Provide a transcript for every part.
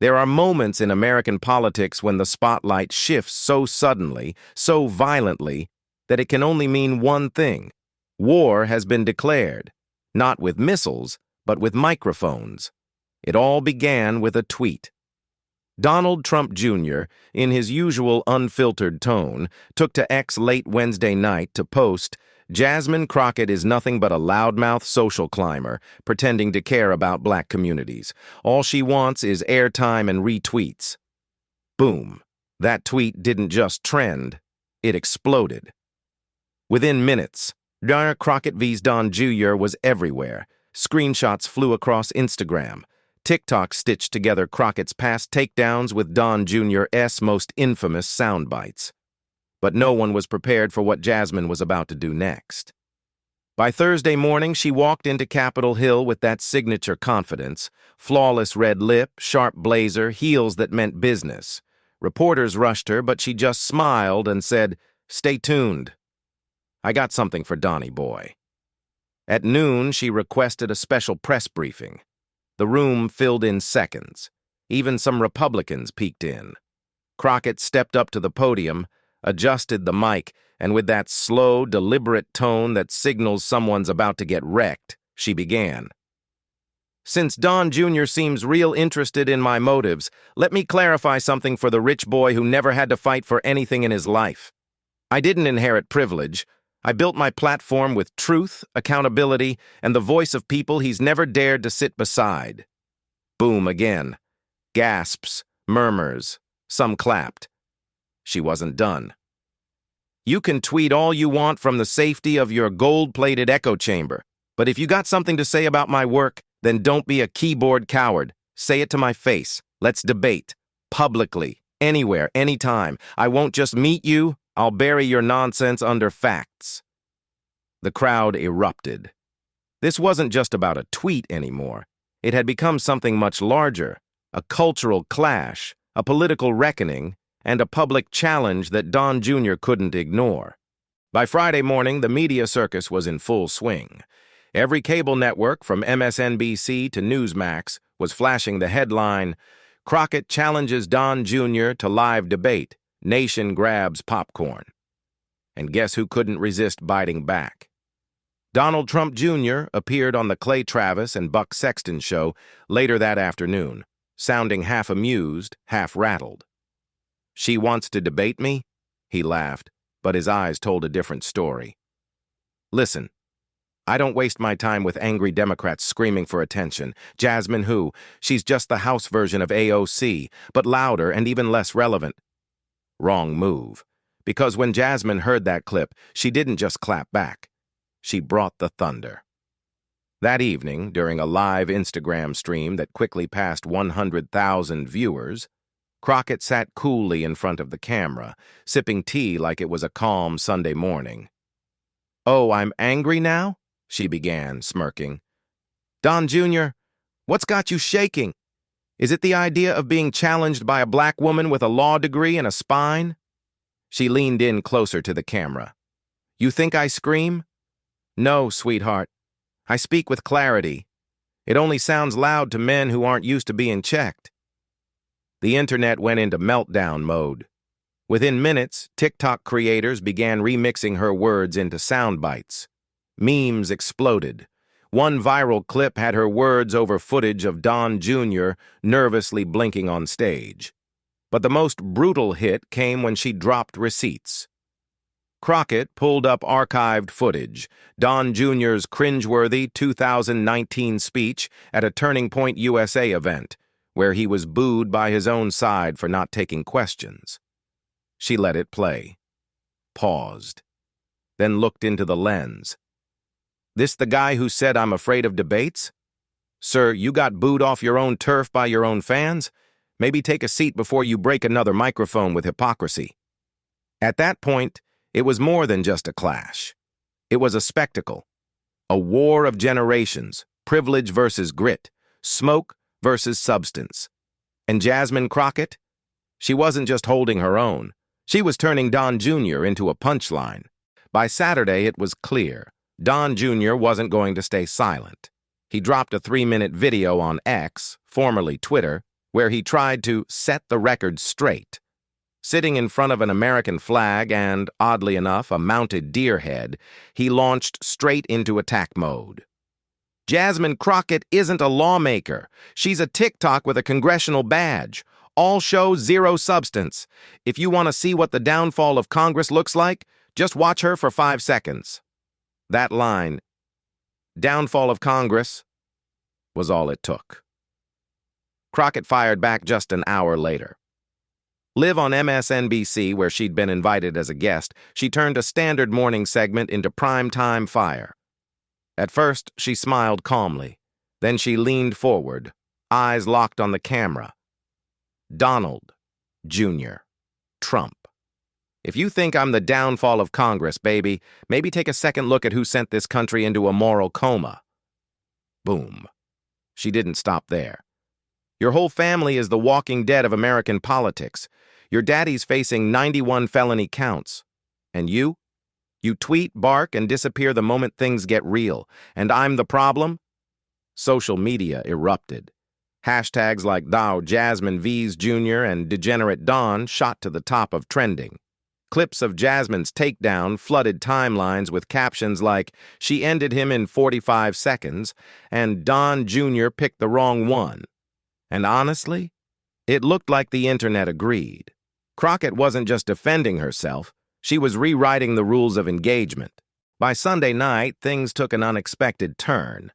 There are moments in American politics when the spotlight shifts so suddenly, so violently, that it can only mean one thing. War has been declared, not with missiles, but with microphones. It all began with a tweet. Donald Trump Jr., in his usual unfiltered tone, took to X late Wednesday night to post, "Jasmine Crockett is nothing but a loudmouth social climber, pretending to care about black communities. All she wants is airtime and retweets." Boom. That tweet didn't just trend, it exploded. Within minutes, Crockett vs. Don Jr. was everywhere. Screenshots flew across Instagram. TikTok stitched together Crockett's past takedowns with Don Jr.'s most infamous sound bites. But no one was prepared for what Jasmine was about to do next. By Thursday morning, she walked into Capitol Hill with that signature confidence, flawless red lip, sharp blazer, heels that meant business. Reporters rushed her, but she just smiled and said, "Stay tuned. I got something for Donnie boy." At noon, she requested a special press briefing. The room filled in seconds. Even some Republicans peeked in. Crockett stepped up to the podium, adjusted the mic, and with that slow, deliberate tone that signals someone's about to get wrecked, she began. "Since Don Jr. seems real interested in my motives, let me clarify something for the rich boy who never had to fight for anything in his life. I didn't inherit privilege. I built my platform with truth, accountability, and the voice of people he's never dared to sit beside." Boom again. Gasps, murmurs, some clapped. She wasn't done. "You can tweet all you want from the safety of your gold-plated echo chamber, but if you got something to say about my work, then don't be a keyboard coward. Say it to my face. Let's debate. Publicly. Anywhere, anytime. I won't just meet you. I'll bury your nonsense under facts." The crowd erupted. This wasn't just about a tweet anymore. It had become something much larger, a cultural clash, a political reckoning, and a public challenge that Don Jr. couldn't ignore. By Friday morning, the media circus was in full swing. Every cable network, from MSNBC to Newsmax, was flashing the headline, "Crockett challenges Don Jr. to live debate. Nation grabs popcorn." And guess who couldn't resist biting back? Donald Trump Jr. appeared on the Clay Travis and Buck Sexton show later that afternoon, sounding half amused, half rattled. "She wants to debate me?" He laughed, but his eyes told a different story. "Listen, I don't waste my time with angry Democrats screaming for attention. Jasmine who? She's just the House version of AOC, but louder and even less relevant." Wrong move. Because when Jasmine heard that clip, she didn't just clap back. She brought the thunder. That evening, during a live Instagram stream that quickly passed 100,000 viewers, Crockett sat coolly in front of the camera, sipping tea like it was a calm Sunday morning. "Oh, I'm angry now?" she began, smirking. "Don Jr., what's got you shaking? Is it the idea of being challenged by a black woman with a law degree and a spine?" She leaned in closer to the camera. "You think I scream?" "No, sweetheart. I speak with clarity. It only sounds loud to men who aren't used to being checked." The internet went into meltdown mode. Within minutes, TikTok creators began remixing her words into sound bites. Memes exploded. One viral clip had her words over footage of Don Jr. nervously blinking on stage. But the most brutal hit came when she dropped receipts. Crockett pulled up archived footage, Don Jr.'s cringeworthy 2019 speech at a Turning Point USA event, where he was booed by his own side for not taking questions. She let it play, paused, then looked into the lens. "This the guy who said I'm afraid of debates? Sir, you got booed off your own turf by your own fans? Maybe take a seat before you break another microphone with hypocrisy." At that point, it was more than just a clash. It was a spectacle. A war of generations, privilege versus grit, smoke versus substance. And Jasmine Crockett? She wasn't just holding her own. She was turning Don Jr. into a punchline. By Saturday, it was clear. Don Jr. wasn't going to stay silent. He dropped a 3-minute video on X, formerly Twitter, where he tried to set the record straight. Sitting in front of an American flag and, oddly enough, a mounted deer head, he launched straight into attack mode. Jasmine Crockett isn't a lawmaker. She's a TikTok with a congressional badge. All show, zero substance. If you want to see what the downfall of Congress looks like, just watch her for 5 seconds. That line, "downfall of Congress," was all it took. Crockett fired back just an hour later. Live on MSNBC, where she'd been invited as a guest, she turned a standard morning segment into primetime fire. At first, she smiled calmly. Then she leaned forward, eyes locked on the camera. Donald Jr. Trump. If you think I'm the downfall of Congress, baby, maybe take a second look at who sent this country into a moral coma. Boom. She didn't stop there. Your whole family is the walking dead of American politics. Your daddy's facing 91 felony counts. And you? You tweet, bark, and disappear the moment things get real. And I'm the problem? Social media erupted. Hashtags like Dow Jasmine V's Jr. and Degenerate Don shot to the top of trending. Clips of Jasmine's takedown flooded timelines with captions like, "She ended him in 45 seconds," and "Don Jr. picked the wrong one." And honestly, it looked like the internet agreed. Crockett wasn't just defending herself, she was rewriting the rules of engagement. By Sunday night, things took an unexpected turn.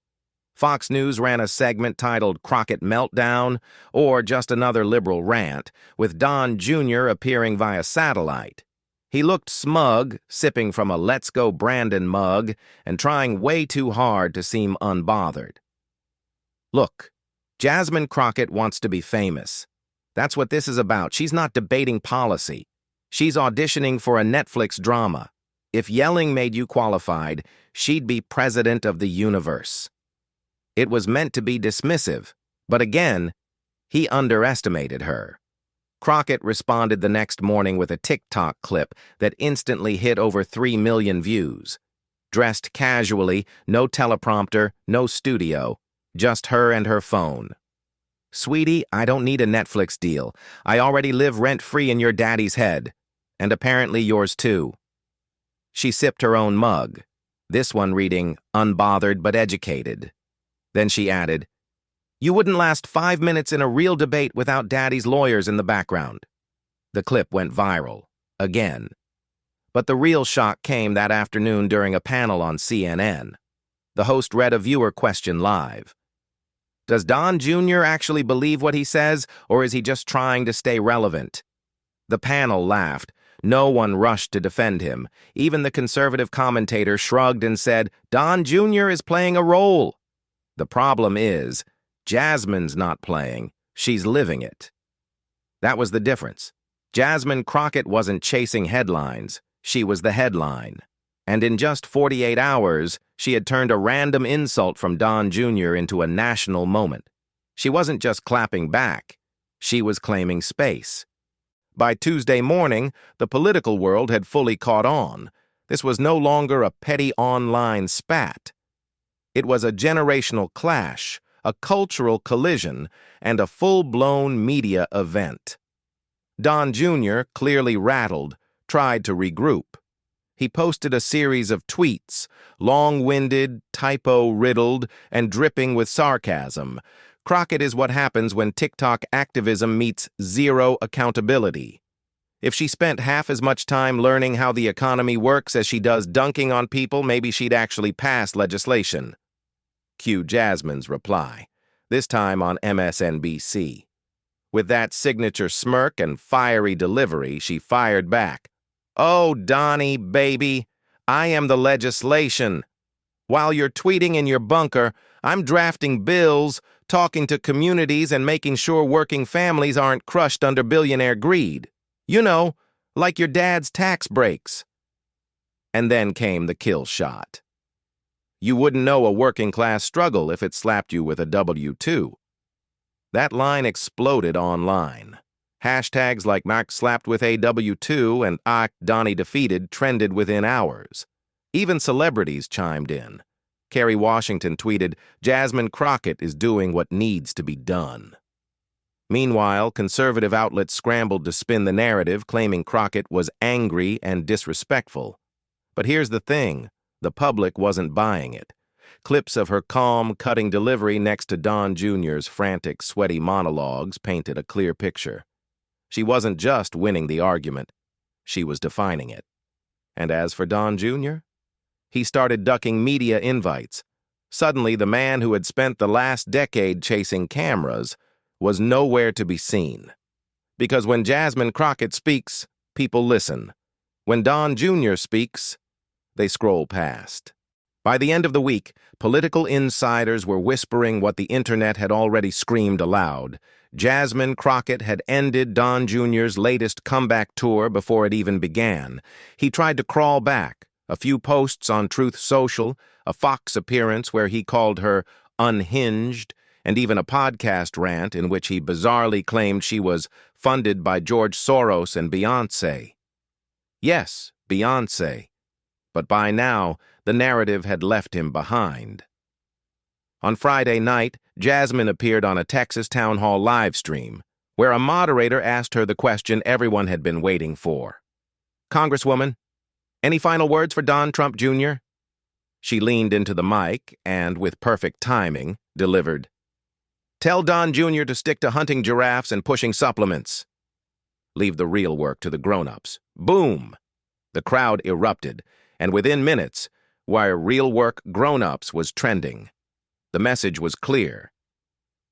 Fox News ran a segment titled "Crockett Meltdown," or just another liberal rant, with Don Jr. appearing via satellite. He looked smug, sipping from a Let's Go Brandon mug, and trying way too hard to seem unbothered. Look, Jasmine Crockett wants to be famous. That's what this is about. She's not debating policy. She's auditioning for a Netflix drama. If yelling made you qualified, she'd be president of the universe. It was meant to be dismissive, but again, he underestimated her. Crockett responded the next morning with a TikTok clip that instantly hit over 3 million views. Dressed casually, no teleprompter, no studio, just her and her phone. "Sweetie, I don't need a Netflix deal. I already live rent-free in your daddy's head. And apparently yours too." She sipped her own mug, this one reading, "Unbothered but educated." Then she added, "You wouldn't last 5 minutes in a real debate without daddy's lawyers in the background." The clip went viral, again. But the real shock came that afternoon during a panel on CNN. The host read a viewer question live. Does Don Jr. actually believe what he says, or is he just trying to stay relevant? The panel laughed. No one rushed to defend him. Even the conservative commentator shrugged and said, "Don Jr. is playing a role." The problem is, Jasmine's not playing, she's living it. That was the difference. Jasmine Crockett wasn't chasing headlines, she was the headline. And in just 48 hours, she had turned a random insult from Don Jr. into a national moment. She wasn't just clapping back, she was claiming space. By Tuesday morning, the political world had fully caught on. This was no longer a petty online spat. It was a generational clash, a cultural collision, and a full-blown media event. Don Jr., clearly rattled, tried to regroup. He posted a series of tweets, long-winded, typo-riddled, and dripping with sarcasm. Crockett is what happens when TikTok activism meets zero accountability. If she spent half as much time learning how the economy works as she does dunking on people, maybe she'd actually pass legislation. Cue Jasmine's reply, this time on MSNBC. With that signature smirk and fiery delivery, she fired back. "Oh, Donnie, baby, I am the legislation. While you're tweeting in your bunker, I'm drafting bills, talking to communities, and making sure working families aren't crushed under billionaire greed. You know, like your dad's tax breaks." And then came the kill shot. You wouldn't know a working-class struggle if it slapped you with a W-2. That line exploded online. Hashtags like Mark slapped with a W-2 and Donnie defeated trended within hours. Even celebrities chimed in. Kerry Washington tweeted, "Jasmine Crockett is doing what needs to be done." Meanwhile, conservative outlets scrambled to spin the narrative, claiming Crockett was angry and disrespectful. But here's the thing, the public wasn't buying it. Clips of her calm, cutting delivery next to Don Jr.'s frantic, sweaty monologues painted a clear picture. She wasn't just winning the argument, she was defining it. And as for Don Jr., he started ducking media invites. Suddenly, the man who had spent the last decade chasing cameras was nowhere to be seen. Because when Jasmine Crockett speaks, people listen. When Don Jr. speaks, they scroll past. By the end of the week, political insiders were whispering what the internet had already screamed aloud. Jasmine Crockett had ended Don Jr.'s latest comeback tour before it even began. He tried to crawl back. A few posts on Truth Social, a Fox appearance where he called her unhinged, and even a podcast rant in which he bizarrely claimed she was funded by George Soros and Beyoncé. Yes, Beyoncé. But by now, the narrative had left him behind. On Friday night, Jasmine appeared on a Texas town hall live stream, where a moderator asked her the question everyone had been waiting for. "Congresswoman, any final words for Don Trump Jr.?" She leaned into the mic and, with perfect timing, delivered, "Tell Don Jr. to stick to hunting giraffes and pushing supplements. Leave the real work to the grown-ups." Boom! The crowd erupted, and within minutes, why real work grown-ups was trending. The message was clear.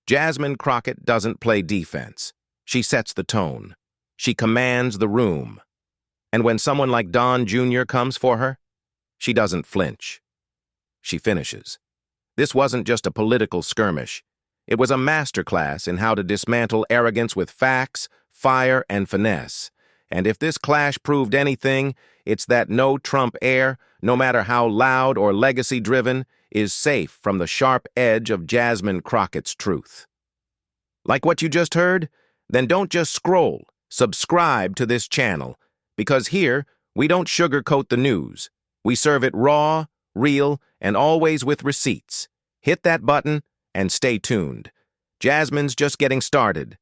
Jasmine Crockett doesn't play defense. She sets the tone. She commands the room. And when someone like Don Jr. comes for her, she doesn't flinch. She finishes. This wasn't just a political skirmish. It was a masterclass in how to dismantle arrogance with facts, fire, and finesse. And if this clash proved anything, it's that no Trump heir, no matter how loud or legacy-driven, is safe from the sharp edge of Jasmine Crockett's truth. Like what you just heard? Then don't just scroll. Subscribe to this channel. Because here, we don't sugarcoat the news. We serve it raw, real, and always with receipts. Hit that button and stay tuned. Jasmine's just getting started.